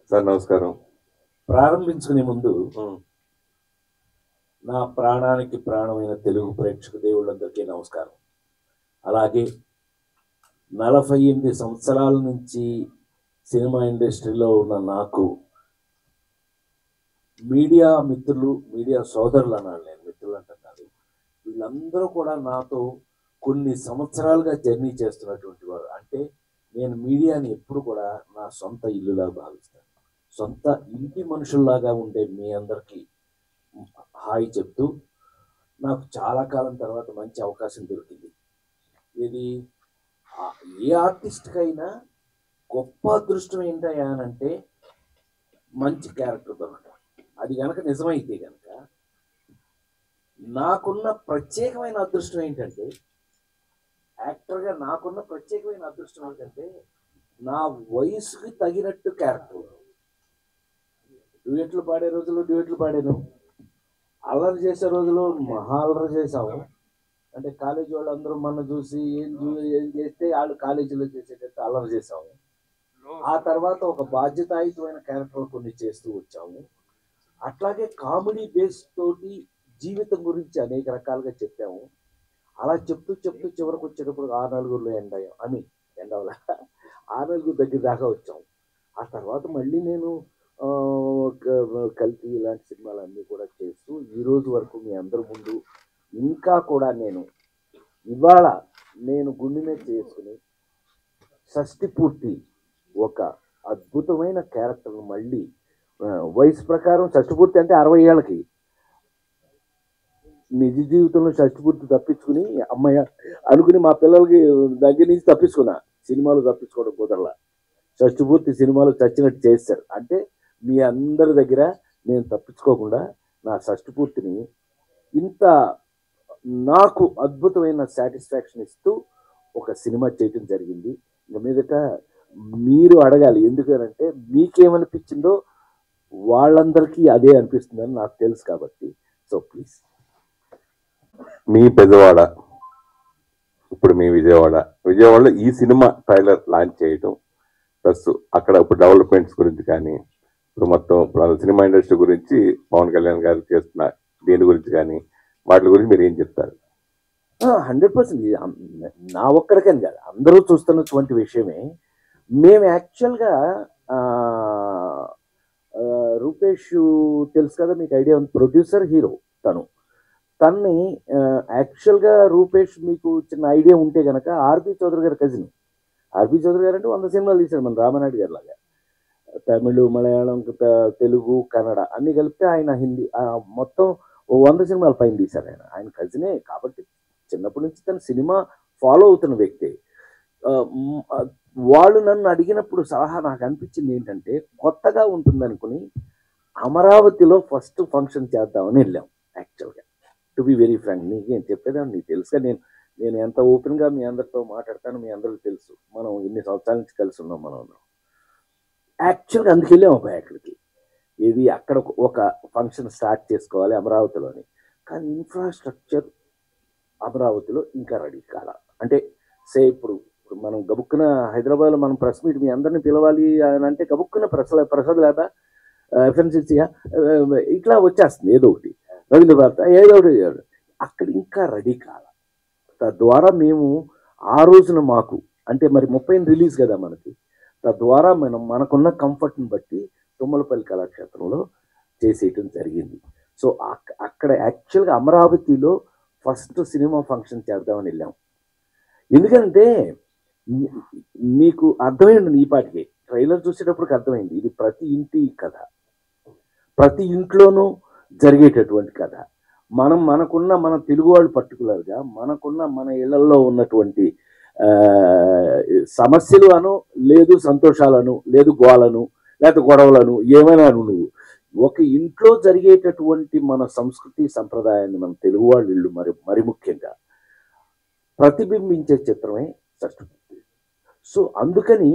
Sir నమస్కారం. ప్రారంభించుకునే ముందు నా ప్రాణానికి ప్రాణమైన తెలుగు ప్రేక్షక దేవుళ్ళందరికీ నమస్కారం. అలాగే 48 సంవత్సరాల నుంచి సినిమా ఇండస్ట్రీలో ఉన్న నాకు మీడియా మిత్రులు, మీడియా సోదరులు అన్నాను, నేను మిత్రులు అంటున్నాను, వీళ్ళందరూ కూడా నాతో కొన్ని సంవత్సరాలుగా జర్నీ చేస్తున్నటువంటి వారు. అంటే నేను మీడియాని ఎప్పుడు కూడా నా సొంత ఇల్లులా భావిస్తాను. సొంత ఇంటి మనుషుల్లాగా ఉండే మీ అందరికీ హాయ్ చెప్తూ, నాకు చాలా కాలం తర్వాత మంచి అవకాశం దొరికింది. ఇది ఏ ఆర్టిస్ట్కైనా గొప్ప అదృష్టం ఏంటయ్యా అని అంటే మంచి క్యారెక్టర్ దొరకడం. అది కనుక నిజమైతే కనుక నాకున్న ప్రత్యేకమైన అదృష్టం ఏంటంటే, యాక్టర్గా నాకున్న ప్రత్యేకమైన అదృష్టం ఏంటంటే నా వయసుకి తగినట్టు క్యారెక్టర్. డ్యూయెట్లు పాడే రోజుల్లో డ్యూయెట్లు పాడాను, అల్లరి చేసే రోజులు మహా అల్లరి చేసాము. అంటే కాలేజీ వాళ్ళు అందరూ మన చూసి ఏం చేస్తే వాళ్ళు కాలేజీలో చేసేటట్టు అల్లరి చేసాము. ఆ తర్వాత ఒక బాధ్యతాయుతమైన క్యారెక్టర్ కొన్ని చేస్తూ వచ్చాము. అట్లాగే కామెడీ బేస్ తోటి జీవితం గురించి అనేక రకాలుగా చెప్పాము. అలా చెప్తూ చివరికి వచ్చేటప్పుడు 6 ఎండవల 6 దగ్గర దాకా వచ్చాము. ఆ తర్వాత మళ్ళీ నేను కల్తీ ఇలాంటి సినిమాలన్నీ కూడా చేస్తూ ఈ రోజు వరకు మీ అందరి ముందు ఇంకా కూడా ఇవాళ నేను గుండె మీద చేసుకుని షష్టి పూర్తి ఒక అద్భుతమైన క్యారెక్టర్ను మళ్ళీ వయసు ప్రకారం షష్టి పూర్తి అంటే 60 ఏళ్ళకి, నిజ జీవితంలో షష్టి పూర్తి తప్పించుకుని అమ్మాయి అనుకుని మా పిల్లలకి దగ్గర నుంచి తప్పించుకున్నా. సినిమాలు తప్పించుకోవడం కుదరలా. షష్టి పూర్తి సినిమాలు చచ్చినట్టు చేస్తారు. అంటే మీ అందరి దగ్గర నేను తప్పించుకోకుండా నా షష్టి పూర్తిని ఇంత నాకు అద్భుతమైన సాటిస్ఫాక్షన్ ఇస్తూ ఒక సినిమా చేయటం జరిగింది. ఇంకా మీదట మీరు అడగాలి, ఎందుకనంటే మీకేమనిపించిందో వాళ్ళందరికీ అదే అనిపిస్తుందని నాకు తెలుసు కాబట్టి. So please. మీ పెద్దవాడ, ఇప్పుడు మీ విజయవాడలో ఈ సినిమా ట్రైలర్ లాంచ్ చేయటం, ప్లస్ అక్కడ ఇప్పుడు డెవలప్మెంట్స్ గురించి కానీ, ఇప్పుడు మొత్తం సినిమా ఇండస్ట్రీ గురించి పవన్ కళ్యాణ్ గారు చేస్తున్న దేని గురించి కానీ, వాటి గురించి మీరు ఏం చెప్తారు? 100% నా ఒక్కడికని కాదు, అందరూ చూస్తున్నటువంటి విషయమే. మేము యాక్చువల్గా రూపేష్ తెలుసు కదా, మీకు ఐడియా ఉంది, ప్రొడ్యూసర్ హీరో తన్ని యాక్చువల్గా రూపేష్ మీకు చిన్న ఐడియా ఉంటే కనుక ఆర్బి చౌదరి గారి కజిన్. ఆర్బి చౌదరి గారు అంటే 100 సినిమాలు తీశారు మన రామానాయుడు గారి లాగా. తమిళ, మలయాళం, తెలుగు, కన్నడ అన్నీ కలిపితే ఆయన హిందీ మొత్తం 100 సినిమాల పైన తీశారు. ఆయన కజినే కాబట్టి చిన్నప్పటి నుంచి తన సినిమా ఫాలో అవుతున్న వ్యక్తి. వాళ్ళు నన్ను అడిగినప్పుడు సలహా నాకు అనిపించింది ఏంటంటే, కొత్తగా ఉంటుంది అనుకుని అమరావతిలో ఫస్ట్ ఫంక్షన్ చేద్దామని వెళ్ళాం. యాక్చువల్గా టు బి వెరీ ఫ్రాంక్, నీకేం చెప్పేదాన్ని నీకు తెలుసుగా, నేను ఎంత ఓపెన్గా మీ అందరితో మాట్లాడతాను, మీ అందరికీ తెలుసు. మనం ఇన్ని సంవత్సరాల నుంచి కలిసి ఉన్నాం. మనం యాక్చువల్గా అందుకు వెళ్ళాం అక్కడికి. ఇది అక్కడ ఒక ఫంక్షన్ స్టార్ట్ చేసుకోవాలి అమరావతిలోని. కానీ ఇన్ఫ్రాస్ట్రక్చర్ అమరావతిలో ఇంకా రెడీ కాల. అంటే ఇప్పుడు మనం గబుక్కున హైదరాబాద్లో మనం ప్రెస్ మీట్ మీ అందరిని పిలవాలి అని అంటే గబుక్కున ప్రసాద్ లేదా ఎఫ్ఎన్సీసీగా ఇట్లా వచ్చేస్తుంది ఏదో ఒకటి, రవీంద్ర భారత ఏదో ఒకటి. అక్కడ ఇంకా రెడీ కాల. తద్వారా మేము ఆ రోజున మాకు అంటే మరి 30 రిలీజ్ కదా మనకి, తద్వారా మనకున్న కంఫర్ట్ని బట్టి తుమ్మలపల్లి కళాక్షేత్రంలో చేసేయటం జరిగింది. సో అక్కడ యాక్చువల్గా అమరావతిలో ఫస్ట్ సినిమా ఫంక్షన్ చేద్దామని వెళ్ళాం. ఎందుకంటే మీకు అర్థమైంది, ఈ పాటికి ట్రైలర్ చూసేటప్పటికి అర్థమైంది, ఇది ప్రతి ఇంటి కథ, ప్రతి ఇంట్లోనూ జరిగేటటువంటి కథ. మనకున్న మన తెలుగు వాళ్ళు పర్టికులర్గా మనకున్న మన ఇళ్లలో ఉన్నటువంటి సమస్యలు అను, లేదు సంతోషాలను, లేదు గోలను, లేకపోతే గొడవలను, ఏమైనా నువ్వు ఒక ఇంట్లో జరిగేటటువంటి మన సంస్కృతి సంప్రదాయాన్ని మన తెలుగు వాళ్ళు ఇళ్ళు మరి ముఖ్యంగా ప్రతిబింబించే చిత్రమే షష్టి పూర్తి. సో అందుకని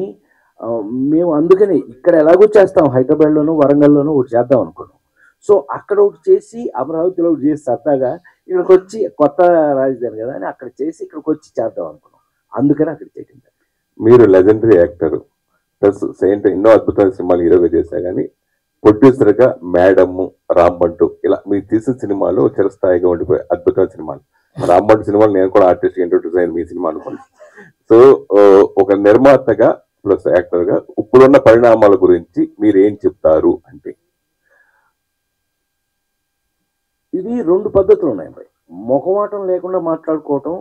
ఇక్కడ ఎలాగో చేస్తాం, హైదరాబాద్లోనూ వరంగల్లోనూ ఒకటి చేద్దాం అనుకున్నాం. సో అక్కడ ఒకటి చేసి అమరావతిలో ఒకటి చేసి సరదాగా ఇక్కడికి వచ్చి, కొత్త రాజధాని కదా అని అక్కడ చేసి ఇక్కడికి వచ్చి చేద్దాం అనుకున్నాం. అందుకని అక్కడ చేయటం. మీరు లెజెండరీ యాక్టర్ ప్లస్ సేమ్ ఎన్నో అద్భుతమైన సినిమాలు హీరోగా చేశా కానీ ప్రొడ్యూసర్గా మేడమ్, రాంబంటు ఇలా మీరు తీసిన సినిమాలు చిరస్థాయిగా ఉండిపోయే అద్భుతమైన సినిమాలు. రాంబంటు సినిమాలు నేను కూడా ఆర్టిస్ట్ ఇంట్రొడ్యూస్ అయ్యాను మీ సినిమా అనుకోండి. సో ఒక నిర్మాతగా ప్లస్ యాక్టర్గా ఇప్పుడున్న పరిణామాల గురించి మీరు ఏం చెప్తారు అంటే? ఇది 2 పద్ధతులు ఉన్నాయి మరి. మొహమాటం లేకుండా మాట్లాడుకోవటం,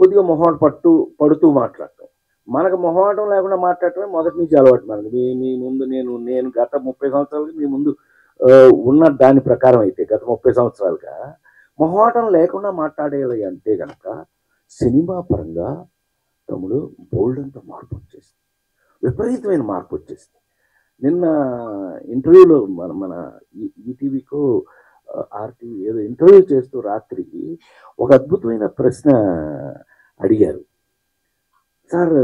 కొద్దిగా మొహమాట పడుతూ మాట్లాడటం. మనకు మొహమాటం లేకుండా మాట్లాడటమే మొదటి నుంచి అలవాటు మనకి. మీ ముందు నేను గత 30 సంవత్సరాలకి మీ ముందు ఉన్న దాని ప్రకారం అయితే గత 30 సంవత్సరాలుగా మొహమాటం లేకుండా మాట్లాడేయాలి అంటే కనుక సినిమా పరంగా తమ్ముడు బోల్డ్ అంత మార్పు వచ్చేసింది, విపరీతమైన మార్పు వచ్చేసింది. నిన్న ఇంటర్వ్యూలో మన ఈటీవీకో ఆర్టీవీ ఏదో ఇంటర్వ్యూ చేస్తూ రాత్రి ఒక అద్భుతమైన ప్రశ్న అడిగారు. సార్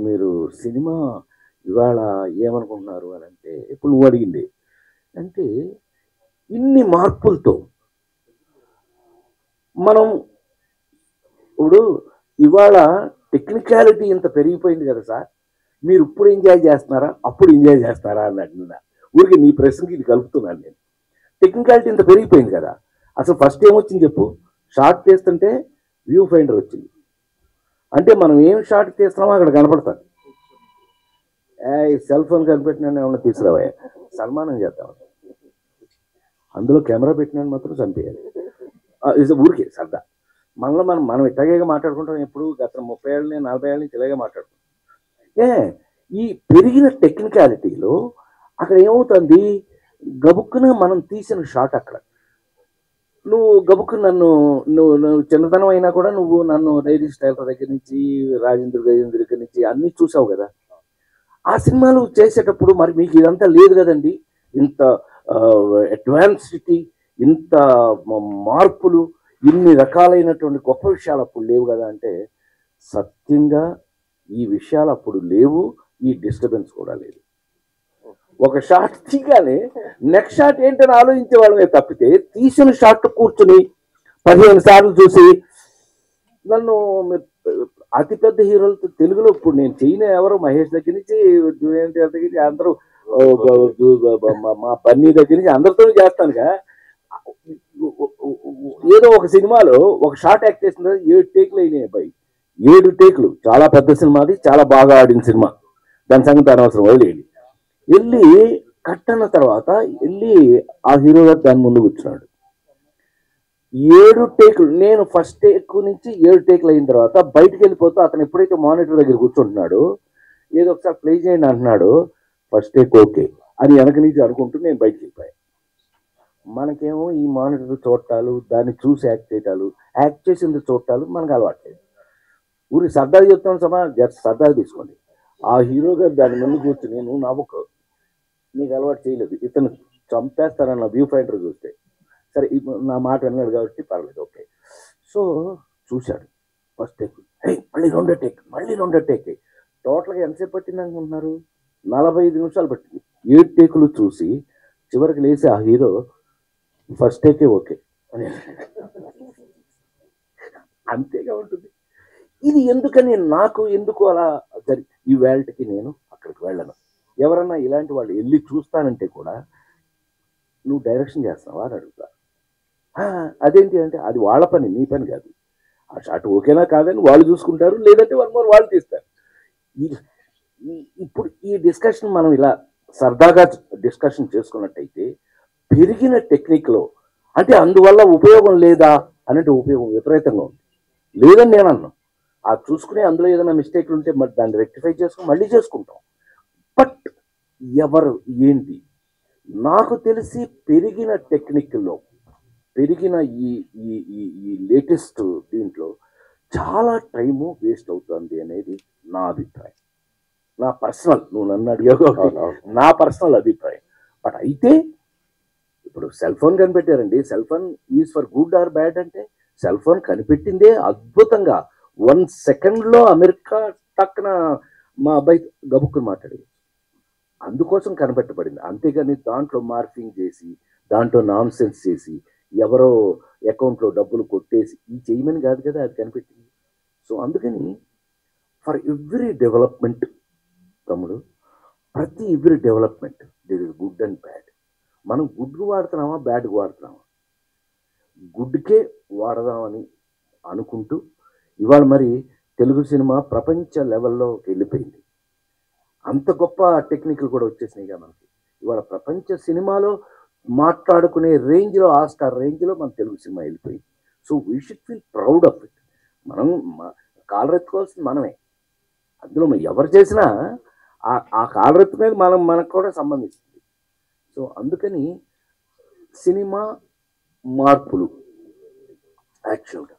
మీరు సినిమా ఇవాళ ఏమనుకుంటున్నారు అని అంటే, ఇప్పుడు నువ్వు అడిగింది అంటే ఇన్ని మార్పులతో మనం ఇప్పుడు ఇవాళ టెక్నికాలిటీ ఇంత పెరిగిపోయింది కదా సార్, మీరు ఇప్పుడు ఎంజాయ్ చేస్తున్నారా అప్పుడు ఎంజాయ్ చేస్తారా అన్నట్టు ఊరికి నీ ప్రశ్నకి ఇది కలుపుతున్నాను నేను. టెక్నికాలిటీ ఇంత పెరిగిపోయింది కదా, అసలు ఫస్ట్ ఏమొచ్చింది చెప్పు? షార్ట్ తీస్తుంటే వ్యూ ఫైండర్ వచ్చింది అంటే మనం ఏం షార్ట్ తీస్తున్నామో అక్కడ కనపడతాం. సెల్ ఫోన్ కనిపెట్టినా ఏమన్నా తీసుకురావా, సన్మానం చేద్దాం, అందులో కెమెరా పెట్టినాను మాత్రం చంపేయాలి. ఊరికే సరదా మనలో మనం ఇట్లాగే మాట్లాడుకుంటాం. ఎప్పుడు గత 30 ఏళ్ళ 40 ఏళ్ళ నుంచి ఇలాగే మాట్లాడుకుంటాం. ఈ పెరిగిన టెక్నికాలిటీలో అక్కడ ఏమవుతుంది, గబుక్కున మనం తీసిన షాట్ అక్కడ నువ్వు గబుక్కు నువ్వు చిన్నతనం అయినా కూడా నువ్వు నన్ను డైరీ స్టైల్ దగ్గర నుంచి రాజేంద్ర దగ్గర నుంచి అన్నీ చూసావు కదా. ఆ సినిమాలు చేసేటప్పుడు మరి మీకు ఇదంతా లేదు కదండి, ఇంత అడ్వాన్సిటీ, ఇంత మార్పులు, ఇన్ని రకాలైనటువంటి గొప్ప విషయాలు అప్పుడు లేవు కదా అంటే సత్యంగా ఈ విషయాలు అప్పుడు లేవు, ఈ డిస్టర్బెన్స్ కూడా లేదు. ఒక షాట్ తీగానే నెక్స్ట్ షాట్ ఏంటని ఆలోచించే వాళ్ళమే తప్పితే తీసిన షాట్ కూర్చుని 15 సార్లు చూసి నన్ను అతిపెద్ద హీరోలతో తెలుగులో ఇప్పుడు నేను చేయని ఎవరు మహేష్ దగ్గర నుంచి దగ్గర నుంచి అందరూ మా బన్నీ దగ్గర నుంచి అందరితో చేస్తానుగా. ఏదో ఒక సినిమాలో ఒక షాట్ యాక్ట్ చేసిన 7 టేకులు అయినాయి అబ్బాయి, 7 టేకులు. చాలా పెద్ద సినిమా, అది చాలా బాగా ఆడిన సినిమా, దాని సంగతి అనవసరం వదిలేయండి. వెళ్ళి కట్ అన్న తర్వాత వెళ్ళి ఆ హీరో గారు దాని ముందు కూర్చున్నాడు. 7 టేకులు, నేను ఫస్ట్ టేక్ నుంచి 7 టేకులు అయిన తర్వాత బయటకు వెళ్ళిపోతూ అతను ఎప్పుడైతే మానిటర్ దగ్గర కూర్చుంటున్నాడు, ఏదో ఒకసారి ప్లే చేయండి అంటున్నాడు, ఫస్ట్ టేక్ ఓకే అని వెనక నుంచి అనుకుంటూ నేను బయటకు వెళ్ళిపోయాను. మనకేమో ఈ మానిటర్ చూడటాలు, దాన్ని చూసి యాక్ట్ చేయటాలు, యాక్ట్ చేసింది చూడటాలు మనకు అలవాట్లేదు. ఊరి సరదాగా చెప్తాను సమా, జస్ట్ సరదాగా తీసుకోండి. ఆ హీరో గారు దాని ముందు కూర్చుని నువ్వు నవ్వుకో, నీకు అలవాటు చేయలేదు, ఇతను చంపేస్తారన్న వ్యూ ఫైండర్ చూస్తే సరే నా మాట విన్నాడు కాబట్టి పర్లేదు ఓకే. సో చూశాడు ఫస్ట్ టేక్, మళ్ళీ రెండో టేక్, మళ్ళీ రెండో టేక్. టోటల్గా ఎంతసేపు పట్టింది అనుకుంటున్నారు? 45 నిమిషాలు పట్టింది. 7 టేకులు చూసి చివరికి లేచి ఆ హీరో ఫస్ట్ టేకే ఓకే అని అంతేగా ఉంటుంది. ఇది ఎందుకని నాకు ఎందుకు అలా ఈ వేల్ట్కి నేను అక్కడికి వెళ్ళను. ఎవరన్నా ఇలాంటి వాళ్ళు వెళ్ళి చూస్తానంటే కూడా నువ్వు డైరెక్షన్ చేస్తున్నావా అని అడుగుతా. అదేంటి అంటే అది వాళ్ళ పని, నీ పని కాదు. ఆ షాట్ ఓకేనా కాదని వాళ్ళు చూసుకుంటారు, లేదంటే 1 more వాళ్ళు తీస్తారు. ఇప్పుడు ఈ డిస్కషన్ మనం ఇలా సరదాగా డిస్కషన్ చేసుకున్నట్టయితే పెరిగిన టెక్నిక్లో అంటే అందువల్ల ఉపయోగం లేదా అనంటే ఉపయోగం విపరీతంగా ఉంది. లేదని నేను అన్నాను. ఆ చూసుకునే అందులో ఏదైనా మిస్టేక్లు ఉంటే మరి దాన్ని రెక్టిఫై చేసుకుని మళ్ళీ చేసుకుంటాం. బట్ ఎవరు ఏంటి నాకు తెలిసి పెరిగిన టెక్నిక్లో పెరిగిన ఈ ఈ ఈ లేటెస్ట్ దీంట్లో చాలా టైము వేస్ట్ అవుతుంది అనేది నా అభిప్రాయం, నా పర్సనల్, నువ్వు నన్ను అడిగావు నా పర్సనల్ అభిప్రాయం. బట్ అయితే ఇప్పుడు సెల్ ఫోన్ కనిపెట్టారండి, cell phone is for good or bad అంటే సెల్ ఫోన్ కనిపెట్టిందే అద్భుతంగా 1 సెకండ్లో అమెరికా టక్కున మా అబ్బాయి గబుక్కుని మాట్లాడేది, అందుకోసం కనిపెట్టబడింది. అంతేగాని దాంట్లో మార్ఫింగ్ చేసి దాంట్లో నాన్ సెన్స్ చేసి ఎవరో అకౌంట్లో డబ్బులు కొట్టేసి ఈ చేయమని కాదు కదా అది కనిపెట్టింది. సో అందుకని ఫర్ ఎవ్రీ డెవలప్మెంట్ తమ్ముడు, ప్రతి every development there is good and bad. మనం గుడ్కు వాడుతున్నామా బ్యాడ్కి వాడుతున్నామా? గుడ్కే వాడదామని అనుకుంటూ ఇవాళ మరి తెలుగు సినిమా ప్రపంచ లెవెల్లోకి వెళ్ళిపోయింది. అంత గొప్ప టెక్నిక్లు కూడా వచ్చేసినాయి కదా మనకి. ఇవాళ ప్రపంచ సినిమాలో మాట్లాడుకునే రేంజ్లో, ఆ స్టార్ రేంజ్లో మన తెలుగు సినిమా వెళ్ళిపోయింది. So we should feel proud of it. మనం కాలరెత్తుకోవాల్సింది మనమే. అందులో ఎవరు చేసినా ఆ కాలరెత్తు మీద మనకు కూడా సంబంధిస్తుంది. సో అందుకని సినిమా మార్పులు యాక్చువల్గా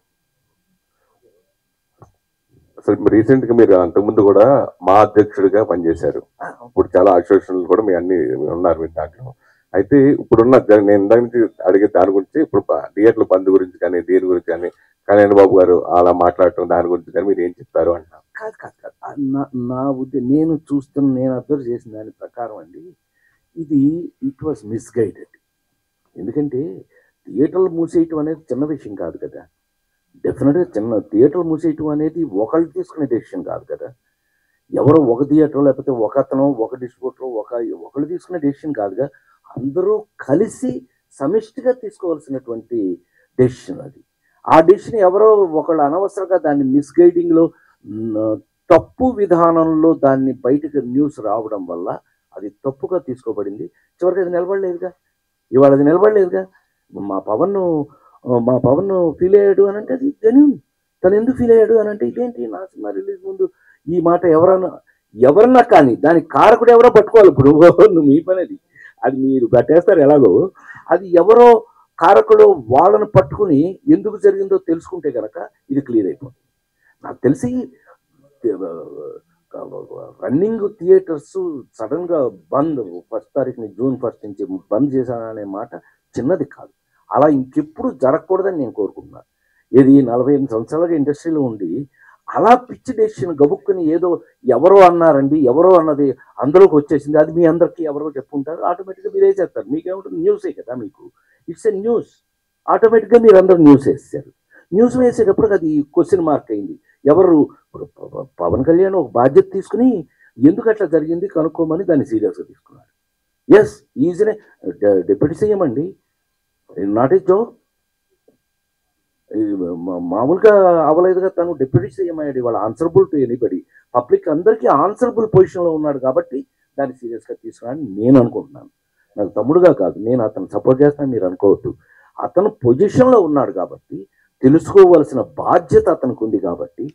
అసలు రీసెంట్ గా మీరు అంతకుముందు కూడా మా అధ్యక్షుడిగా పనిచేశారు. ఇప్పుడు చాలా అసోసియేషన్లు కూడా మీ అన్ని ఉన్నారు మీరు దాంట్లో. అయితే ఇప్పుడున్న నేను ఇందాక నుంచి అడిగే దాని గురించి, ఇప్పుడు థియేటర్ల బంద్ గురించి కానీ, దీని గురించి కానీ, కళ్యాణ్ బాబు గారు అలా మాట్లాడటం దాని గురించి కానీ మీరు ఏం చెప్తారు అంటున్నారు? నా ఉద్దేశం, నేను అబ్జర్వ్ చేసిన దాని ప్రకారం అండి, ఇట్ వాజ్ మిస్గైడెడ్. ఎందుకంటే థియేటర్లు మూసేయటం అనేది చిన్న విషయం కాదు కదా. డెఫినెట్గా థియేటర్లు మూసేయటం అనేది ఒకళ్ళు తీసుకునే డెసిషన్ కాదు కదా. ఎవరో ఒక థియేటర్ లేకపోతే ఒక డిస్ట్రిబ్యూటర్ ఒకళ్ళు తీసుకునే డెసిషన్ కాదుగా. అందరూ కలిసి సమిష్టిగా తీసుకోవాల్సినటువంటి డెసిషన్ అది. ఆ డెసిషన్ ఎవరో ఒకళ్ళు అనవసరంగా దాన్ని మిస్గైడింగ్లో, తప్పు విధానంలో దాన్ని బయటకు న్యూస్ రావడం వల్ల అది తప్పుగా తీసుకోబడింది. చివరికి అది నిలబడలేదుగా. ఇవాళ అది నిలబడలేదుగా. మా పవన్ ఫీల్ అయ్యాడు అని అంటే అది జెన్యూన్. తను ఎందుకు ఫీల్ అయ్యాడు అని అంటే, ఇదేంటి నా సినిమా రిలీజ్ ముందు ఈ మాట ఎవరన్నా కానీ దానికి కారకుడు ఎవరో పట్టుకోవాలి. ఇప్పుడు నువ్వు మీ పని అది మీరు పట్టేస్తారు ఎలాగో. అది ఎవరో కారకుడు వాళ్ళను పట్టుకుని ఎందుకు జరిగిందో తెలుసుకుంటే కనుక ఇది క్లియర్ అయిపోతుంది. నాకు తెలిసి రన్నింగ్ థియేటర్స్ సడన్గా బంద్ 1st తారీఖుని, జూన్ 1 నుంచి బంద్ చేశాననే మాట చిన్నది కాదు. అలా ఇంకెప్పుడు జరగకూడదని నేను కోరుకుంటున్నాను. ఇది 48 సంవత్సరాలుగా ఇండస్ట్రీలో ఉండి అలా పిచ్చి డెసిషన్ గబుక్కుని ఏదో ఎవరో అన్నారండి, ఎవరో అన్నది అందులోకి వచ్చేసింది, అది మీ అందరికీ ఎవరో చెప్పుకుంటారు, ఆటోమేటిక్గా మీరే చేస్తారు. మీకేముంటుంది, న్యూసే కదా మీకు. It's a news. ఆటోమేటిక్గా మీరు అందరూ న్యూస్ వేస్తారు. న్యూస్ వేసేటప్పుడు అది క్వశ్చన్ మార్క్ అయింది. ఎవరు పవన్ కళ్యాణ్ ఒక బాధ్యత తీసుకుని ఎందుకు అట్లా జరిగింది కనుక్కోమని దాన్ని సీరియస్గా తీసుకున్నారు. ఎస్, ఈజీనే డిప్యూటీ సీఎం అండి, నాట్ ఏ జోక్. మామూలుగా అవ్వలేదుగా. తను డిప్యూటీ సీఎం అయ్యాడు. ఇవాళ ఆన్సరబుల్ టు ఎనీబడి, పబ్లిక్ అందరికీ ఆన్సరబుల్ పొజిషన్లో ఉన్నాడు కాబట్టి దాన్ని సీరియస్గా తీసుకున్నాడని నేను అనుకుంటున్నాను. నాకు తమ్ముడుగా కాదు, నేను అతను సపోర్ట్ చేస్తాను మీరు అనుకోవద్దు. అతను పొజిషన్లో ఉన్నాడు కాబట్టి, తెలుసుకోవలసిన బాధ్యత అతనికి ఉంది కాబట్టి,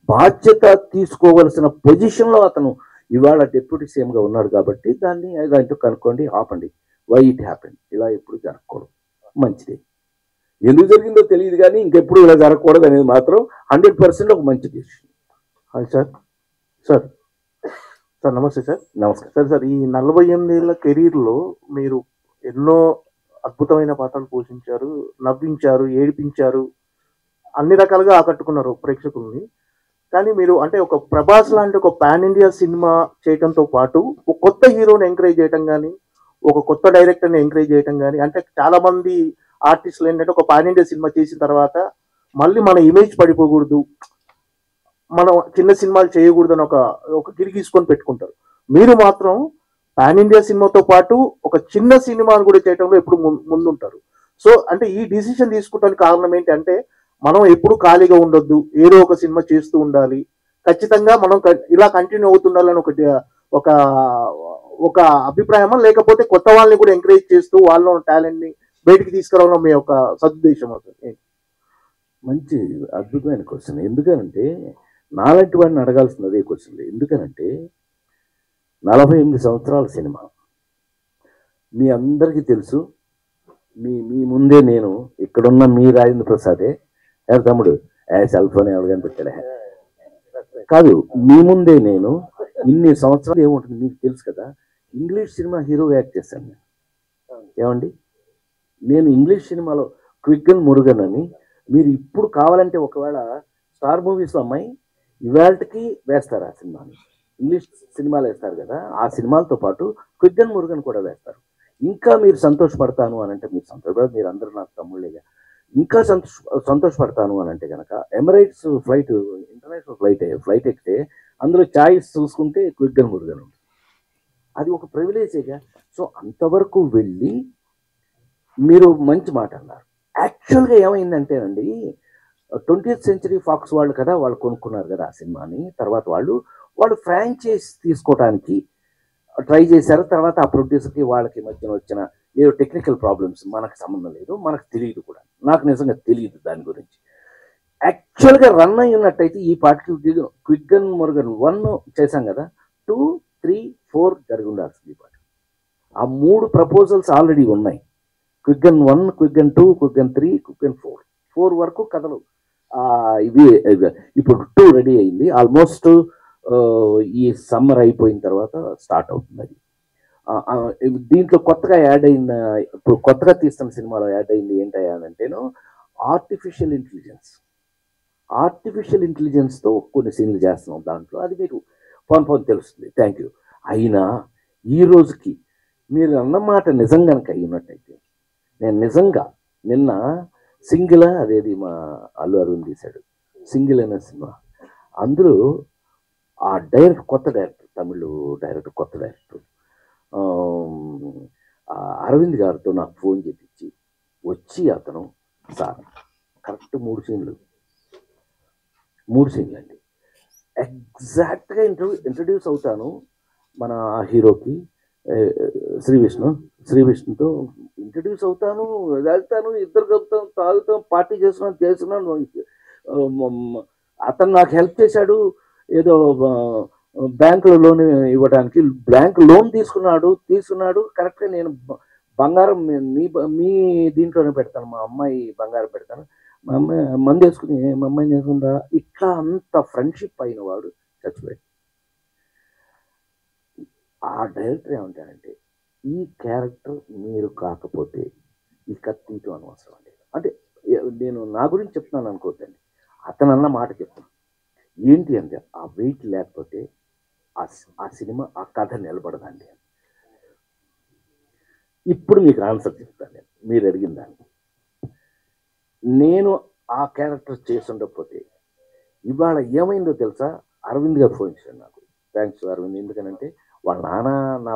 బాధ్యత తీసుకోవలసిన పొజిషన్లో అతను ఇవాళ డిప్యూటీ సీఎంగా ఉన్నాడు కాబట్టి దాన్ని దాంట్లో కనుక్కోండి, ఆపండి. Why it happen. ఇలా ఎప్పుడు జరగకూడదు, మంచిదే. ఎందుకు జరిగిందో తెలియదు కానీ ఇంకెప్పుడు ఇలా జరగకూడదు అనేది మాత్రం 100% ఒక మంచి డిసిషన్. Hi sir. సార్ నమస్తే సార్. నమస్కారం సార్ ఈ 48 ఏళ్ళ కెరీర్లో మీరు ఎన్నో అద్భుతమైన పాత్రలు పోషించారు, నవ్వించారు, ఏడిపించారు, అన్ని రకాలుగా ఆకట్టుకున్నారు ప్రేక్షకుల్ని. కానీ మీరు అంటే ఒక ప్రభాస్ లాంటి ఒక పాన్ ఇండియా సినిమా చేయడంతో పాటు ఒక కొత్త హీరోని ఎంకరేజ్ చేయడం కానీ, ఒక కొత్త డైరెక్టర్ని ఎంకరేజ్ చేయడం కానీ, అంటే చాలా మంది ఆర్టిస్టులు ఏంటంటే ఒక పాన్ ఇండియా సినిమా చేసిన తర్వాత మళ్ళీ మన ఇమేజ్ పడిపోకూడదు, మనం చిన్న సినిమాలు చేయకూడదు అని ఒక గిరిగీసుకొని పెట్టుకుంటారు. మీరు మాత్రం పాన్ ఇండియా సినిమాతో పాటు ఒక చిన్న సినిమాను కూడా చేయడంలో ఎప్పుడు ముందుంటారు. సో అంటే ఈ డిసిషన్ తీసుకోవడానికి కారణం ఏంటి అంటే, మనం ఎప్పుడు ఖాళీగా ఉండొద్దు, ఏదో ఒక సినిమా చేస్తూ ఉండాలి, ఖచ్చితంగా మనం ఇలా కంటిన్యూ అవుతుండాలని ఒక ఒక అభిప్రాయమా, లేకపోతే కొత్త వాళ్ళని కూడా ఎంకరేజ్ చేస్తూ వాళ్ళ టాలెంట్ని బయటికి తీసుకురావడం మీ యొక్క సదుద్దేశం అవుతుంది? మంచి అద్భుతమైన క్వశ్చన్. ఎందుకనంటే నాలాంటి వాడిని అడగాల్సింది అదే క్వశ్చన్. ఎందుకనంటే 48 సంవత్సరాల సినిమా మీ అందరికీ తెలుసు. మీ ముందే నేను ఇక్కడున్న మీ రాజేంద్ర ప్రసాదే తమ్ముడు సెల్ ఫోన్ ఎవరికైనా పెట్టాడే కాదు, మీ ముందే నేను ఇన్ని సంవత్సరాలు ఏముంటుంది మీకు తెలుసు కదా. ఇంగ్లీష్ సినిమా హీరోగా యాక్ట్ చేశాను నేను. ఏమండి, నేను ఇంగ్లీష్ సినిమాలో క్విగ్గన్ మురుగన్ అని, మీరు ఇప్పుడు కావాలంటే ఒకవేళ స్టార్ మూవీస్లో అమ్మాయి ఇవాళకి వేస్తారు ఆ సినిమాని. ఇంగ్లీష్ సినిమాలు వేస్తారు కదా, ఆ సినిమాలతో పాటు క్విగ్గన్ మురుగన్ కూడా వేస్తారు. ఇంకా మీరు సంతోషపడతాను అని అంటే మీరు సంతోషపడ, మీరు అందరూ నాకు తమ్ముళ్ళేగా. ఇంకా సంతోషపడతాను అని అంటే కనుక ఎమిరేట్స్ ఫ్లైట్, ఇంటర్నేషనల్ ఫ్లైట్ ఎక్కితే అందులో చాయిస్ చూసుకుంటే క్విగ్గన్ మురుగన్ ఉంటుంది. అది ఒక ప్రివిలేజేగా. సో అంతవరకు వెళ్ళి మీరు మంచి మాట అన్నారు. యాక్చువల్గా ఏమైందంటేనండి, 20th సెంచరీ ఫాక్స్ వాళ్ళు కదా, వాళ్ళు కొనుక్కున్నారు కదా ఆ సినిమాని. తర్వాత వాళ్ళు ఫ్రాంచైజ్ తీసుకోవడానికి ట్రై చేశారు. తర్వాత ఆ ప్రొడ్యూసర్కి వాళ్ళకి మధ్యన వచ్చిన ఏదో టెక్నికల్ ప్రాబ్లమ్స్, మనకు సంబంధం లేదు, మనకు తెలియదు కూడా, నాకు నిజంగా తెలియదు దాని గురించి. యాక్చువల్గా రన్ అయి ఉన్నట్టయితే ఈ పాటకి క్విగ్గన్ మురుగన్ 1 చేశాం కదా, 2, 3, 4 జరిగి ఉండాల్సింది ఈ పాట. ఆ 3 ప్రపోజల్స్ ఆల్రెడీ ఉన్నాయి. క్విగ్గన్ 1, క్విగ్గన్ 2, క్విగ్గన్ 3, క్విగ్గన్ 4 వరకు కథలు ఇవి. ఇప్పుడు 2 రెడీ అయింది ఆల్మోస్ట్. ఈ సమ్మర్ అయిపోయిన తర్వాత స్టార్ట్ అవుతుంది అది. దీంట్లో కొత్తగా యాడ్ అయిన, ఇప్పుడు కొత్తగా తీస్తున్న సినిమాలో యాడ్ అయింది ఏంటంటేను ఆర్టిఫిషియల్ ఇంటెలిజెన్స్తో కొన్ని సీన్లు చేస్తున్నాం దాంట్లో. అది మీకు ఫోన్ తెలుస్తుంది. Thank you. అయినా ఈ రోజుకి మీరు అన్నమాట నిజం కనుక అయినట్టయితే, నేను నిజంగా నిన్న సింగిల్, అదేది మా అల్లు అరవింద్ తీశాడు సింగిల్ అనే సినిమా, అందులో ఆ డైరెక్టర్, కొత్త డైరెక్టర్, తమిళ్ డైరెక్టర్, కొత్త డైరెక్టర్ అరవింద్ గారితో నాకు ఫోన్ చేపించి వచ్చి అతను, సార్ కరెక్ట్ 3 సీన్లు అండి, ఎగ్జాక్ట్గా ఇంట్రడ్యూస్ అవుతాను మన హీరోకి, శ్రీ విష్ణుతో ఇంట్రడ్యూస్ అవుతాను, వెళ్తాను, ఇద్దరు కలుపుతాం, తాగుతాం, పార్టీ చేస్తున్నాను. అతను నాకు హెల్ప్ చేశాడు, ఏదో బ్యాంకులో లోన్ ఇవ్వడానికి, బ్యాంక్ లోన్ తీసుకున్నాడు. కరెక్ట్గా నేను బంగారం మీ దీంట్లోనే పెడతాను, మా అమ్మాయి బంగారం పెడతాను, మా అమ్మాయి మంది వేసుకుని మా అమ్మాయిని చేసుకుంటా. ఇట్లా అంత ఫ్రెండ్షిప్ అయిన వాడు చచ్చిపోయాడు. ఆ డైరెక్టర్ ఏమంటారంటే, ఈ క్యారెక్టర్ మీరు కాకపోతే ఈ కత్తితో అనవసరం అండి. అంటే నేను నా గురించి చెప్తున్నాను అనుకోవద్దండి, అతను అన్న మాట చెప్తాను. ఏంటి అంటే, ఆ వెయిట్ లేకపోతే ఆ సినిమా, ఆ కథ నిలబడదండి. ఇప్పుడు మీకు ఆన్సర్ చెప్తాను నేను, మీరు అడిగిన దాన్ని. నేను ఆ క్యారెక్టర్ చేస్తుండకపోతే ఇవాళ ఏమైందో తెలుసా? అరవింద్ గారు ఫోన్ చేశారు నాకు. థ్యాంక్స్ అరవింద్, ఎందుకనంటే వాళ్ళ నాన్న నా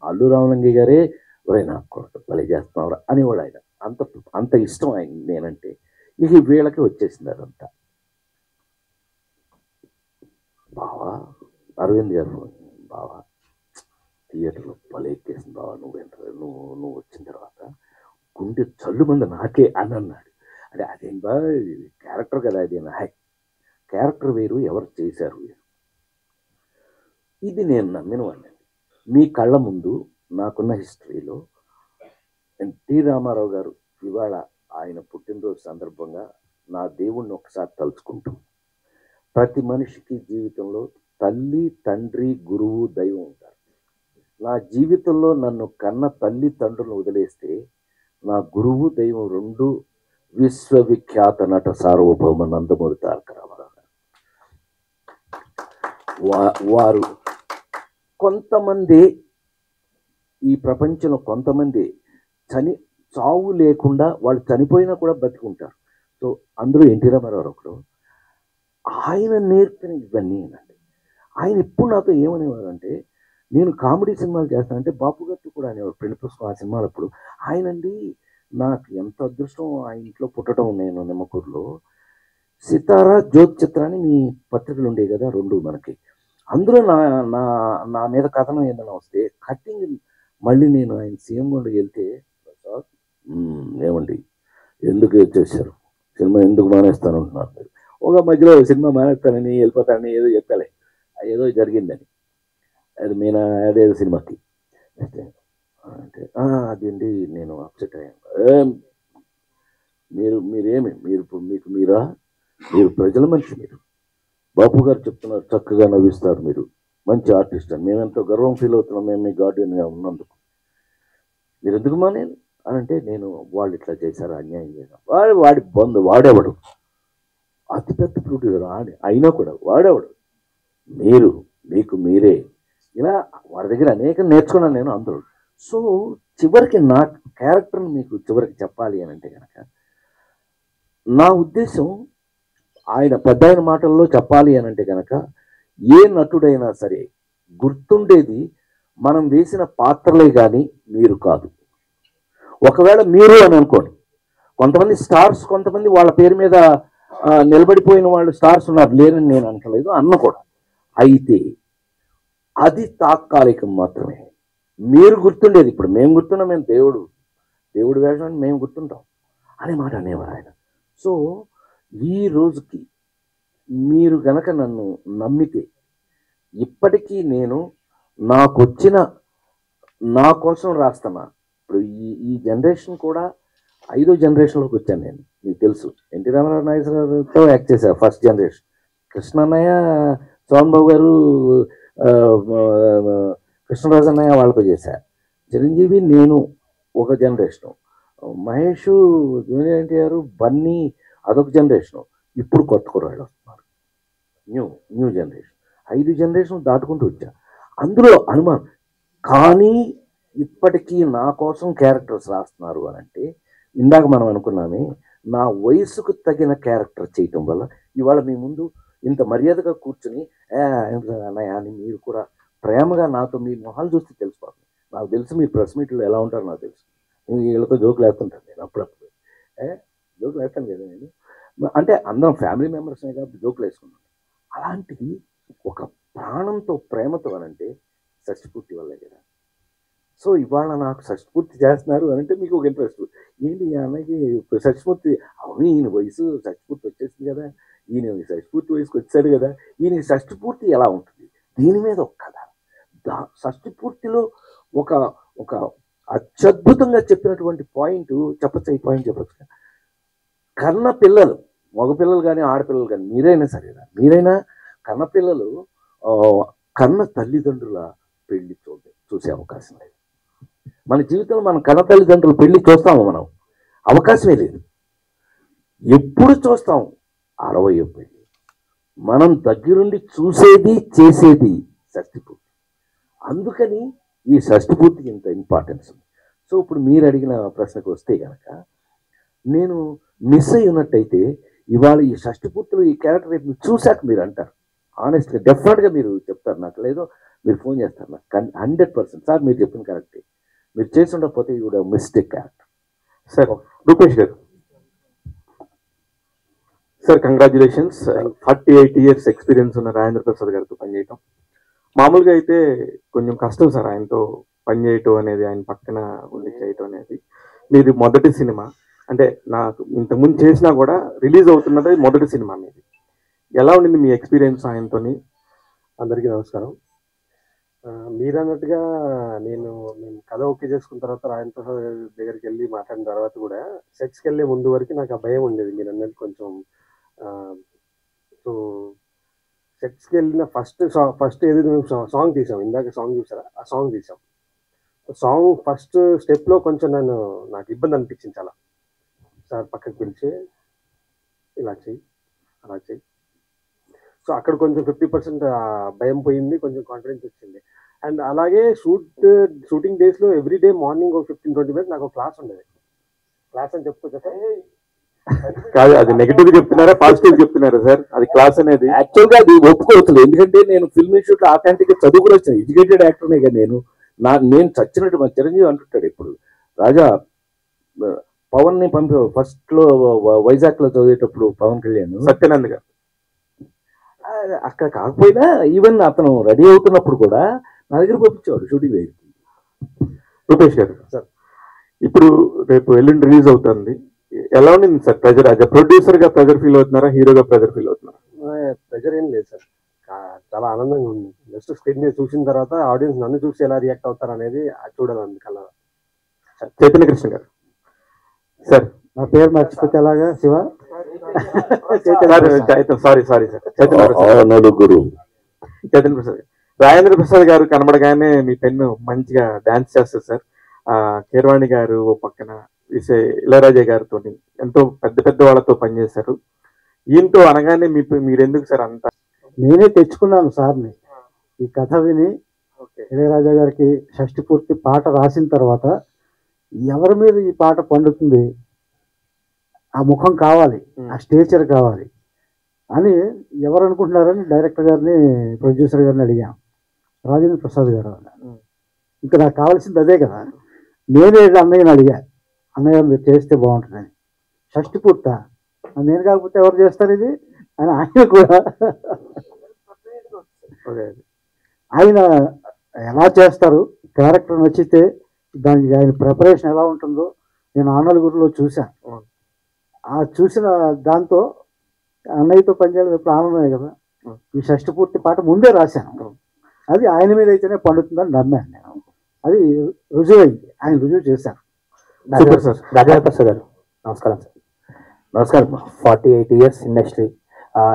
అల్లు రామలింగయ్య గారే ఒరే నాకు కొడుకు భలే చేస్తున్నావు అనేవాడు ఆయన. అంత ఇష్టం ఆయన నేనంటే. ఇక వీళ్ళకి వచ్చేసింది అదంతా. బావా, అరవింద్ గారు ఫోన్, బావా థియేటర్లో భలే ఎక్కేసింది బావా, నువ్వు వచ్చిన తర్వాత గుండె చల్లు మంది నాకే అని అన్నాడు. అంటే అదేం బా, క్యారెక్టర్ కదా, అదేనా క్యారెక్టర్ వేరు, ఎవరు చేశారు వేరు. ఇది నేను నమ్మిన వాడిని. మీ కళ్ళ ముందు నాకున్న హిస్టరీలో ఎన్టీ రామారావు గారు ఇవాళ ఆయన పుట్టినరోజు సందర్భంగా నా దేవుణ్ణి ఒకసారి తలుచుకుంటూ, ప్రతి మనిషికి జీవితంలో తల్లి, తండ్రి, గురువు, దైవం ఉంటారు. నా జీవితంలో నన్ను కన్న తల్లి తండ్రులను వదిలేస్తే నా గురువు, దైవం 2 విశ్వవిఖ్యాత నట సార్వభౌమ నందమూరి తారక రామారావు గారు. వారు కొంతమంది, ఈ ప్రపంచంలో కొంతమంది చావు లేకుండా వాళ్ళు చనిపోయినా కూడా బతికుంటారు. సో అందులో ఎన్టీ రామారావు ఒకడు. ఆయన నేర్పిన ఇవన్నీ అండి. ఆయన ఇప్పుడు నాతో ఏమనేవారు అంటే, నేను కామెడీ సినిమాలు చేస్తానంటే బాపు గారితో కూడా అనేవాడు. పెళ్లి పుస్తకం ఆ సినిమాలప్పుడు ఆయనండి, నాకు ఎంత అదృష్టం ఆ ఇంట్లో పుట్టడం. నేను నిమ్మకూరులో సితారా, జ్యోతిచిత్ర అని మీ పత్రికలు ఉండేవి కదా 2 మనకి. అందులో నా మీద కథనం ఏదైనా వస్తే కట్టింగ్, మళ్ళీ నేను ఆయన సీఎం గుండెకి వెళ్తే, ఏమండి ఎందుకు వచ్చేసారు, సినిమా ఎందుకు మానేస్తాను అంటున్నారు మీరు. ఒక మధ్యలో సినిమా మానేస్తానని వెళ్ళిపోతానని ఏదో చెప్పాలి, ఏదో జరిగిందని, అది అదేదో సినిమాకి అంటే అదేంటి నేను అప్సెట్ అయ్యాను. మీరేమి మీరు ప్రజల మనిషి, మీరు బాపు గారు చెప్తున్నారు, చక్కగా నవ్విస్తారు, మీరు మంచి ఆర్టిస్ట్ అని మేమెంతో గర్వం ఫీల్ అవుతున్నాం, మేము మీ గార్డియన్గా ఉన్నందుకు. మీరు ఎందుకు మానేది అని అంటే, నేను వాళ్ళు ఇట్లా చేశారు, అన్యాయం చేశారు. వాడి బంధు వాడేవాడు, అతిపెద్ద ప్రొడ్యూసర్ అయినా కూడా వాడేవాడు. మీకు మీరే ఇలా వాడి దగ్గర అనేక నేర్చుకున్నాను నేను అందరూ. సో చివరికి నా క్యారెక్టర్ని మీకు చివరికి చెప్పాలి అని అంటే కనుక, నా ఉద్దేశం ఆయన పెద్ద ఆయన మాటల్లో చెప్పాలి అని అంటే కనుక ఏ నటుడైనా సరే గుర్తుండేది మనం వేసిన పాత్రలే కానీ మీరు కాదు. ఒకవేళ మీరు అని అనుకోండి, కొంతమంది స్టార్స్, కొంతమంది వాళ్ళ పేరు మీద నిలబడిపోయిన వాళ్ళు స్టార్స్ ఉన్నారు, లేరని నేను అనట్లేదు, అన్న కూడా. అయితే అది తాత్కాలికం మాత్రమే. మీరు గుర్తుండేది, ఇప్పుడు మేము గుర్తున్నాం, మేము దేవుడు వేషాన్ని మేము గుర్తుంటాం అనే మాట అనేవారు ఆయన. సో ఈ రోజుకి మీరు గనక నన్ను నమ్మితే ఇప్పటికీ నేను నాకొచ్చిన నా కోసం రాస్తున్నా. ఇప్పుడు ఈ జనరేషన్ కూడా 5వ జనరేషన్లోకి వచ్చాను నేను. మీకు తెలుసు, ఎన్టీ రామారావు నాగేశ్వరరావుతో యాక్ట్ చేశారు ఫస్ట్ జనరేషన్, కృష్ణన్నయ్య, సోహన్ బాబు గారు, కృష్ణరాజు అన్నయ్య వాళ్ళతో చేశారు. చిరంజీవి, నేను ఒక జనరేషను, మహేష్, జూనియర్ ఎన్టీఆర్, బన్నీ అదొక జనరేషను, ఇప్పుడు కొత్త కుర్రాళ్ళు వస్తున్నారు, న్యూ జనరేషన్. 5 జనరేషన్ దాటుకుంటూ వచ్చా, అందులో అనుమానం. కానీ ఇప్పటికీ నా కోసం క్యారెక్టర్స్ రాస్తున్నారు అని అంటే, ఇందాక మనం అనుకున్నామే, నా వయసుకు తగిన క్యారెక్టర్ చేయటం వల్ల ఇవాళ మీ ముందు ఇంత మర్యాదగా కూర్చుని అన్నయ్య అని మీరు కూడా ప్రేమగా నాతో మీ మొహాలు చూస్తే తెలిసిపోతుంది. నాకు తెలుసు మీరు ప్రెస్ మీట్లో ఎలా ఉంటారో నాకు తెలుసు. వీళ్ళతో జోకులు వేస్తుంటాను నేను అప్పుడప్పుడు, జోకులు వేస్తాను కదా నేను, అంటే అందరం ఫ్యామిలీ మెంబర్స్నే కాబట్టి జోకులు వేసుకున్నాను. అలాంటిది ఒక ప్రాణంతో ప్రేమతో అనంటే షష్టిపూర్తి వల్లే కదా. సో ఇవాళ నాకు షష్టిపూర్తి చేస్తున్నారు అని అంటే మీకు ఒక ఇంట్రెస్ట్, ఏంటి ఈ అన్నకి షష్టిపూర్తి, అవును ఈయన వయసు షష్టిపూర్తి వచ్చేసింది కదా, ఈయన షష్టిపూర్తి వయసుకి వచ్చాడు కదా, ఈయన షష్టిపూర్తి ఎలా ఉంటుంది, దీని మీద ఒక కథ. షష్టిపూర్తిలో ఒక ఒక అత్యద్భుతంగా చెప్పినటువంటి పాయింట్ చెప్పచ్చు, ఈ పాయింట్ చెప్పచ్చు. కన్న పిల్లలు, మగపిల్లలు కానీ ఆడపిల్లలు కానీ, మీరైనా సరేనా, మీరైనా కన్న పిల్లలు కన్న తల్లిదండ్రుల పెళ్లి చూసే అవకాశం లేదు. మన జీవితంలో మన కన్న తల్లిదండ్రుల పెళ్లి చూస్తాము మనం, అవకాశమే లేదు. ఎప్పుడు చూస్తాం 60 పెళ్లి. మనం దగ్గరుండి చూసేది చేసేది షష్టిపూర్తి. అందుకని ఈ షష్టిపూర్తికి ఇంత ఇంపార్టెన్స్ ఉంది. సో ఇప్పుడు మీరు అడిగిన ప్రశ్నకు వస్తే కనుక, నేను మిస్ అయి ఉన్నట్టయితే ఇవాళ ఈ షష్టిపూర్తిలో ఈ క్యారెక్టర్ రేపు చూశాక మీరు అంటారు, ఆనెస్ట్గా డెఫినెట్గా మీరు చెప్తారు, నాకు లేదో మీరు ఫోన్ చేస్తారు నాకు, 100% సార్ మీరు చెప్పిన కరెక్టే, మీరు చేసి ఉండకపోతే ఈ కూడా మిస్టేక్ క్యారెక్టర్. సార్ రూపేష్ గారు, సార్ కంగ్రాచులేషన్స్. 48 years ఎక్స్పీరియన్స్ ఉన్న రాజేంద్ర ప్రసాద్ గారితో పనిచేయటం మామూలుగా అయితే కొంచెం కష్టం సార్, ఆయనతో పనిచేయటం అనేది, ఆయన పక్కన ఉండి చేయటం అనేది. మీది మొదటి సినిమా, అంటే నాకు ఇంతకుముందు చేసినా కూడా రిలీజ్ అవుతున్నది మొదటి సినిమా మీది. ఎలా ఉండింది మీ ఎక్స్పీరియన్స్ ఆయనతోని? అందరికీ నమస్కారం. మీరు అన్నట్టుగా మేము కథ ఓకే చేసుకున్న తర్వాత రాజేంద్ర ప్రసాద్ దగ్గరికి వెళ్ళి మాట్లాడిన తర్వాత కూడా సెట్స్కి వెళ్ళే ముందు వరకు నాకు ఆ భయం ఉండేది, మీరు అన్నట్టు కొంచెం. సో సెట్స్కి వెళ్ళిన ఫస్ట్ ఏదైతే మేము సాంగ్ తీసాం, ఇందాక సాంగ్ చూసారా, ఆ సాంగ్ తీసాం. సాంగ్ ఫస్ట్ స్టెప్లో కొంచెం నాకు ఇబ్బంది అనిపించింది చాలా. సార్ పక్కకి పిలిచి ఇలా చెయ్యి, అలా చెయ్యి. సో అక్కడ కొంచెం 50% భయం పోయింది, కొంచెం కాన్ఫిడెన్స్ వచ్చింది. అండ్ అలాగే షూటింగ్ డేస్లో ఎవ్రీడే మార్నింగ్ ఒక 15-20 minutes నాకు క్లాస్ ఉండేది. క్లాస్ అని చెప్పుకోవచ్చా? కాదు, అది నెగిటివ్ చెప్తున్నారా పాజిటివ్ చెప్తున్నారా సార్? అది క్లాస్ అనేది యాక్చువల్గా అది ఒప్పుకోవట్లేదు, ఎందుకంటే నేను ఫిల్మ్ ఇన్స్టిట్యూట్ ఆథెంటిక్గా చదువుకుని వచ్చాను, ఎడ్యుకేటెడ్ యాక్టర్నే కదా నేను చచ్చినట్టు మా చిరంజీవి అంటుంటాడు ఇప్పుడు, రాజా పవన్ని ఫస్ట్లో వైజాగ్లో చదివేటప్పుడు పవన్ కళ్యాణ్ సత్యనంద్ గారు అక్కడ కాకపోయినా ఈవెన్ అతను రెడీ అవుతున్నప్పుడు కూడా నా దగ్గర పంపించేవాడు షూటింగ్ దగ్గరికి. రూపేష్ గారు సార్, ఇప్పుడు రేపు ఎల్లుండి రిలీజ్ అవుతుంది, ఎలా ఉండింది సార్ ప్రెజర్? యాజ్ అ ప్రొడ్యూసర్గా ప్రెజర్ ఫీల్ అవుతున్నారా, హీరోగా ప్రెజర్ ఫీల్ అవుతున్నారా? ప్రెజర్ ఏం లేదు సార్, చాలా ఆనందంగా ఉంది. జస్ట్ స్క్రీన్ మీద చూసిన తర్వాత ఆడియన్స్ నన్ను చూసి ఎలా రియాక్ట్ అవుతారు అనేది చూడాలి కల్లా. చైతన్య కృష్ణ గారు సార్, నా పేరు మర్చిపోతే ఎలాగా శివ? Sorry sir, Chaitanya Prasad. రాజేంద్ర ప్రసాద్ గారు కనబడగానే మీ పెన్ను మంచిగా డాన్స్ చేస్తారు సార్. కీరవాణి గారు ఓ పక్కన, ఇళయరాజా గారితో ఎంతో పెద్ద పెద్ద వాళ్ళతో పనిచేశారు. ఈయనతో అనగానే మీరు ఎందుకు సార్ అంత? నేనే తెచ్చుకున్నాను సార్ని ఈ కథ విని. ఇళయరాజా గారికి షష్టిపూర్తి పాట రాసిన తర్వాత ఎవరి మీద ఈ పాట పండుతుంది, ఆ ముఖం కావాలి, ఆ స్టేచర్ కావాలి అని ఎవరు అనుకుంటున్నారని డైరెక్టర్ గారిని ప్రొడ్యూసర్ గారిని అడిగాం. రాజేంద్ర ప్రసాద్ గారు ఇంకా నాకు కావాల్సింది అదే కదా. నేనే అన్నయ్యని అడిగా, అన్నయ్య మీరు చేస్తే బాగుంటుందని. షష్టి పూర్త నేను కాకపోతే ఎవరు చేస్తారు ఇది అని ఆయన కూడా ఆయన ఎలా చేస్తారు, క్యారెక్టర్ నచ్చితే దానికి ఆయన ప్రిపరేషన్ ఎలా ఉంటుందో నేను ఆనలుగురిలో చూశాను. ఆ చూసిన దాంతో అన్నయ్యతో పనిచేయడం ఎప్పుడు ఆనందమే కదా. ఈ షష్టి పూర్తి పాట ముందే రాశాను, అది ఆయన మీద అయితేనే పండుతుందని నమ్మాను నేను. అది రుజువైంది, ఆయన రుజువు చేశారు. రాజేంద్ర ప్రసాద్ గారు నమస్కారం సార్. నమస్కారం. 48 years ఇండస్ట్రీ,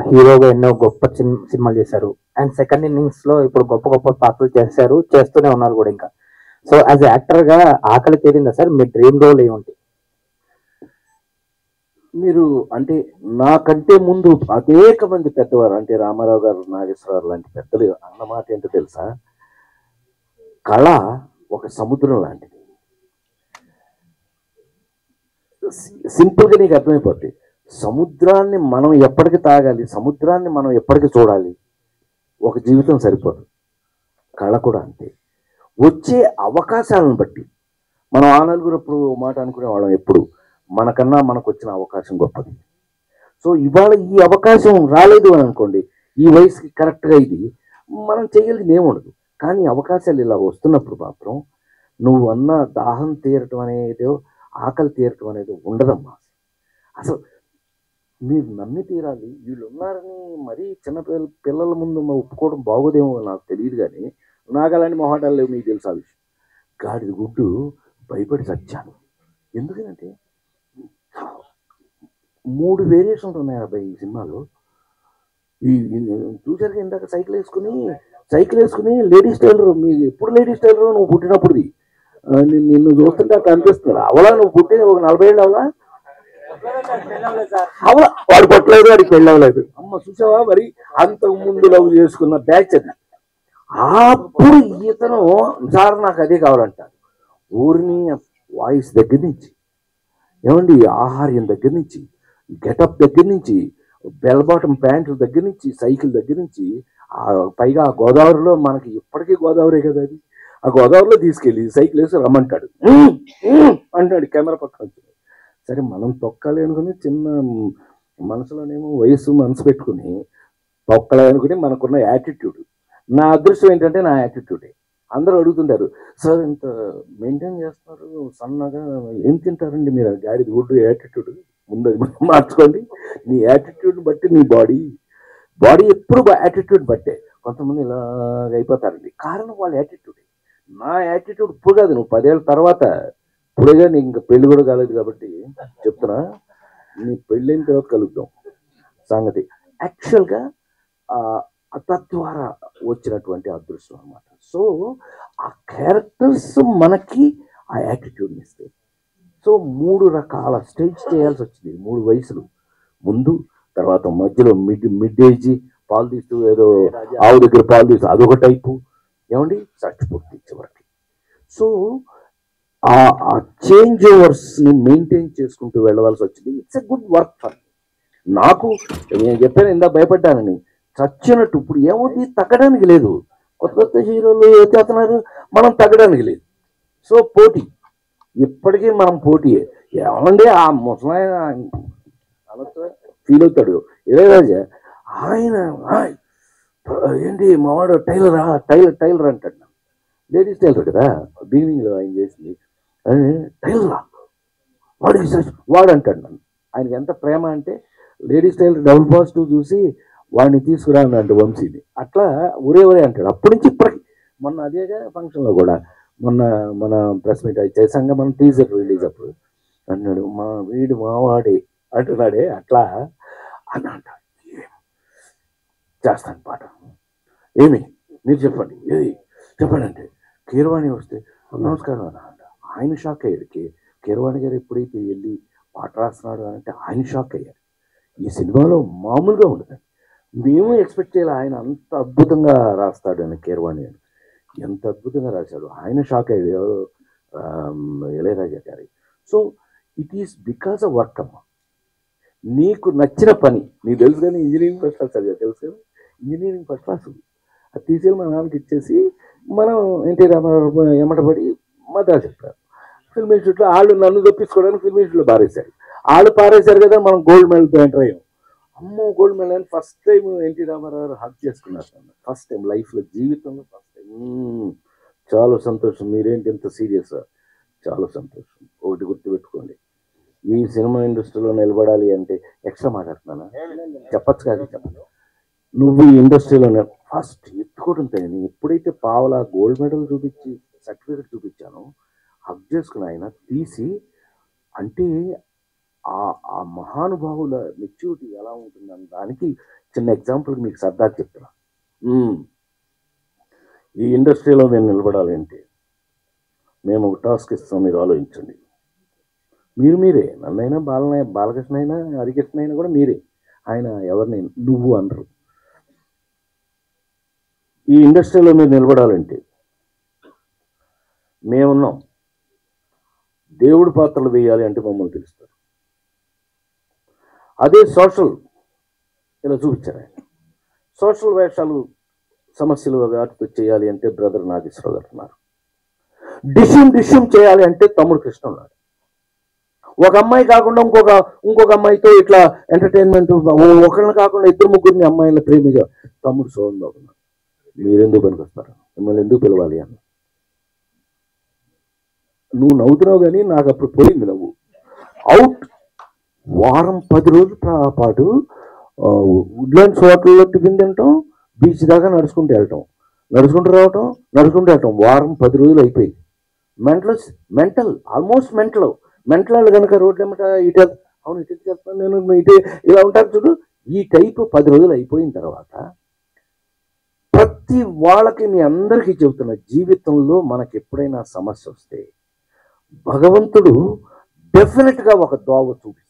హీరోగా ఎన్నో గొప్ప సినిమాలు చేశారు. అండ్ సెకండ్ ఇన్నింగ్స్ లో ఇప్పుడు గొప్ప గొప్ప పాత్రలు చేస్తూనే ఉన్నారు కూడా ఇంకా. సో యాజ్ యాక్టర్ గా ఆకలి తీరిందా సార్? మీ డ్రీమ్ రోల్ ఏముంది? మీరు అంటే నాకంటే ముందు అనేక మంది పెద్దవారు, అంటే రామారావు గారు, నాగేశ్వరరావు లాంటి పెద్దలు అన్నమాట ఏంటో తెలుసా, కళ ఒక సముద్రం లాంటిది. సింపుల్గా నీకు అర్థమైపోద్ది. సముద్రాన్ని మనం ఎప్పటికి తాగాలి, సముద్రాన్ని మనం ఎప్పటికి చూడాలి, ఒక జీవితం సరిపోదు. కళ కూడా అంతే. వచ్చే అవకాశాలను బట్టి మనం ఆ నలుగురు ఎప్పుడు మాట అనుకునే వాళ్ళం, ఎప్పుడు మనకన్నా మనకు వచ్చిన అవకాశం గొప్పది. సో ఇవాళ ఈ అవకాశం రాలేదు అని అనుకోండి, ఈ వయసుకి కరెక్ట్గా ఇది మనం చేయగలిగింది ఏముండదు. కానీ అవకాశాలు ఇలా వస్తున్నప్పుడు మాత్రం నువ్వు అన్న దాహం తీరటం అనేదో, ఆకలి తీరటం అనేది ఉండదమ్మా. అసలు మీరు నమ్మి తీరాలి. వీళ్ళు ఉన్నారని మరీ చిన్న పిల్లల ముందు ఒప్పుకోవడం బాగోదేమో నాకు తెలియదు, కానీ నాకు అలాంటి మొహాటాలు లేవు. మీకు తెలుసు ఆ విషయం. గాడిద గుడ్డు భయపడి చచ్చాను. ఎందుకంటే 3 వేరియేషన్స్ ఉన్నాయి అబ్బాయి ఈ సినిమాలో. ఈ చూసారుగా ఇందాక సైకిల్ వేసుకుని లేడీస్ టైలర్. మీకు ఎప్పుడు లేడీస్ టైలర్? నువ్వు పుట్టినప్పుడుది. నిన్ను చూస్తుంటే అట్లా అనిపిస్తుంది. అవలా నువ్వు పుట్టిన ఒక 40 ఏళ్ళు అవలా? అవలా వాడు పుట్టలేదు, వాడికి పెళ్ళవలేదు. అమ్మ చూసావా, మరి అంతకు ముందు లవ్ చేసుకున్న బ్యాచ్ అది. అప్పుడు ఇతను సార్ నాకు అదే కావాలంటారు. ఊరిని వాయిస్ దగ్గర నుంచి, ఏమండి ఆహార్యం దగ్గర నుంచి, గెటప్ దగ్గర నుంచి, బెల్ బాటమ్ ప్యాంటు దగ్గర నుంచి, సైకిల్ దగ్గర నుంచి, పైగా ఆ గోదావరిలో మనకి ఇప్పటికీ గోదావరి కదా అది, ఆ గోదావరిలో తీసుకెళ్ళి సైకిల్ వేసి రమ్మంటాడు అంటాడు కెమెరా పక్కన వచ్చి. సరే మనం తొక్కాలి అనుకుని చిన్న మనసులోనేమో మనసు పెట్టుకుని తొక్కాలి అనుకుని మనకున్న యాటిట్యూడ్. నా అదృష్టం ఏంటంటే నా యాటిట్యూడే. అందరూ అడుగుతుంటారు, సార్ ఇంత మెయింటైన్ చేస్తున్నారు సన్నగా, ఏం తింటారండి మీరు? గాడిద గుడ్డు యాటిట్యూడ్ ముందు మార్చుకోండి. నీ యాటిట్యూడ్ బట్టి నీ బాడీ ఎప్పుడు యాటిట్యూడ్ బట్టే. కొంతమంది ఇలా అయిపోతారండి, కారణం వాళ్ళ యాటిట్యూడే. నా యాటిట్యూడ్ ఇప్పుడు కాదు, నువ్వు 10 ఏళ్ళ తర్వాత. ఇప్పుడేగా నీకు ఇంకా పెళ్లి కూడా కాలేదు కాబట్టి చెప్తున్నా, నీ పెళ్ళైన తర్వాత కలుద్దాం సంగతి. యాక్చువల్గా తద్వారా వచ్చినటువంటి అదృష్టం అనమాట. సో ఆ క్యారెక్టర్స్ మనకి ఆ యాటిట్యూడ్ని ఇస్తాయి. సో 3 రకాల స్టేజ్ చేయాల్సి వచ్చింది. 3 వయసులు, ముందు, తర్వాత మధ్యలో మిడ్ ఏజ్, పాలు తీస్తూ ఏదో ఆవు దగ్గర పాలు తీస్తూ అదొక టైపు, ఏమండి చచ్చిపోతుంది చివరికి. సో ఆ చేంజ్ ఓవర్స్ని మెయింటైన్ చేసుకుంటూ వెళ్ళవలసి వచ్చింది. It's a good work for నాకు. నేను చెప్పాను ఇందా భయపడ్డానని, చచ్చినట్టు. ఇప్పుడు ఏమవుతుంది, తగ్గడానికి లేదు. కొత్త హీరోలు చేస్తున్నారు, మనం తగ్గడానికి లేదు. సో పోటీ, ఇప్పటికీ మనం పోటీయే. ఏమండి ఆ ముసలాయన ఫీల్ అవుతాడు ఇళయరాజా, ఆయన ఏంటి మావాడు టైలర్ అంటాడు. లేడీస్ టైలర్ కదా బిగినింగ్లో ఆయన చేసింది. టైలరా వాడు అంటాడు నన్ను. ఆయనకి ఎంత ప్రేమ అంటే లేడీస్ టైలర్ డబుల్ పాజిటివ్ చూసి వాడిని తీసుకురానంటే వంశీని, అట్లా ఒరే అంటాడు. అప్పటి నుంచి ఇప్పటికి. మొన్న అదేగా ఫంక్షన్లో కూడా, మన ప్రెస్ మీట్ చేసాక మనం టీజర్ రిలీజ్ అప్పుడు అన్నాడు, వీడు మావాడే అంటున్నాడే, అట్లా అని అంటాడు. చేస్తాను పాట, ఏమి మీరు చెప్పండి, ఏది చెప్పండి అంటే కీరవాణి వస్తే నమస్కారం అని అంట. ఆయన షాక్ అయ్యాడు. కీరవాణి గారు ఎప్పుడైతే వెళ్ళి పాట రాస్తున్నాడు అంటే ఆయన షాక్ అయ్యారు. ఈ సినిమాలో మామూలుగా ఉండదు, మేము ఎక్స్పెక్ట్ చేయాలి ఆయన అంత అద్భుతంగా రాస్తాడు అని. కీరవాణి అని ఎంత అద్భుతంగా రాశాడు, ఆయన షాక్ అయ్యాడు ఇళయరాజా గారి. So it is because of work అమ్మ. నీకు నచ్చిన పని నీకు తెలుసు కానీ ఇంజనీరింగ్ ఫస్ట్ క్లాస్ చదివా తెలుసు కదా, ఇంజనీరింగ్ ఫస్ట్ క్లాస్ అది తీసుకెళ్ళి మా నాన్నకి ఇచ్చేసి మనం ఎన్టీ రామారావు ఎమ్మటపడి మద్రాసు చెప్పారు. ఫిల్మ్ ఇన్స్టిట్యూట్లో వాళ్ళు నన్ను తప్పించుకోవడానికి ఫిల్మ్ ఇన్స్టిట్యూట్లో పారేశారు. వాళ్ళు పారేశారు కదా, మనం గోల్డ్ మెడల్తో ఎంటర్ అయ్యాం. అమ్మో గోల్డ్ మెడల్ అని first time NT Rama Rao hug చేసుకున్నారు. ఫస్ట్ టైం లైఫ్లో, జీవితంలో ఫస్ట్ టైం. చాలా సంతోషం. మీరేంటి ఎంత సీరియస్? చాలా సంతోషం. ఒకటి గుర్తుపెట్టుకోండి, ఈ సినిమా ఇండస్ట్రీలో నిలబడాలి అంటే ఎక్స్ట్రా మాట్లాడుతున్నానా? చెప్పచ్చు కాదు, చెప్పదు. నువ్వు ఈ ఇండస్ట్రీలో ఫస్ట్ ఎత్తుకోవడం తెలియదు. ఎప్పుడైతే పావలా గోల్డ్ మెడల్ చూపించి సర్టిఫికెట్ చూపించానో హక్ చేసుకుని ఆయన తీసి, అంటే ఆ మహానుభావుల మెచ్యూరిటీ ఎలా ఉంటుందని దానికి చిన్న ఎగ్జాంపుల్ మీకు సరదాగా చెప్తున్నా. ఈ ఇండస్ట్రీలో మేము నిలబడాలి అంటే మేము ఒక టాస్క్ ఇస్తాం, మీరు ఆలోచించండి. మీరే నన్నైనా బాలకృష్ణ అయినా హరికృష్ణ అయినా కూడా మీరే. ఆయన ఎవరిని నువ్వు అనరు. ఈ ఇండస్ట్రీలో మీరు నిలబడాలంటే మేమున్నాం. దేవుడి పాత్రలు వేయాలి అంటే మమ్మల్ని తెలుస్తారు. అదే సోషల్ ఇలా చూపించారు ఆయన. సోషల్ వేషాలు సమస్యలు వాటితో చేయాలి అంటే బ్రదర్ నాగేశ్వరరావు గారు ఉన్నారు. డిష్యూమ్ చేయాలి అంటే తమ్ముడు కృష్ణ ఉన్నాడు. ఒక అమ్మాయి కాకుండా ఇంకొక అమ్మాయితో ఇట్లా ఎంటర్టైన్మెంట్, ఒకరిని కాకుండా ఇద్దరు ముగ్గురిని అమ్మాయిల ప్రేమిగా తమ్ముడు సోహన్ బాబు ఉన్నాడు. మీరెందుకు పనికొస్తారు? మిమ్మల్ని ఎందుకు పిలవాలి అన్న. నువ్వు నవ్వుతున్నావు కానీ నాకు అప్పుడు పోయింది నవ్వు. అవుట్. వారం 10 రోజుల పాటు వుడ్లాండ్స్ హోటల్లో టిఫిన్ తింటాం, బీచ్ దాకా నడుచుకుంటూ వెళ్ళటం, నడుచుకుంటూ రావటం, నడుచుకుంటూ వెళ్ళటం. వారం 10 రోజులు అయిపోయింది. ఆల్మోస్ట్ మెంటల్ కనుక రోడ్లు ఏమంట ఇటు అవును ఇటు చెప్తాను నేను ఇటు ఇలా ఉంటారు చూడు. ఈ టైపు 10 రోజులు అయిపోయిన తర్వాత ప్రతి వాళ్ళకి, మీ అందరికీ చెబుతున్న, జీవితంలో మనకి ఎప్పుడైనా సమస్య వస్తే భగవంతుడు డెఫినెట్గా ఒక దోవ చూపిస్తాడు.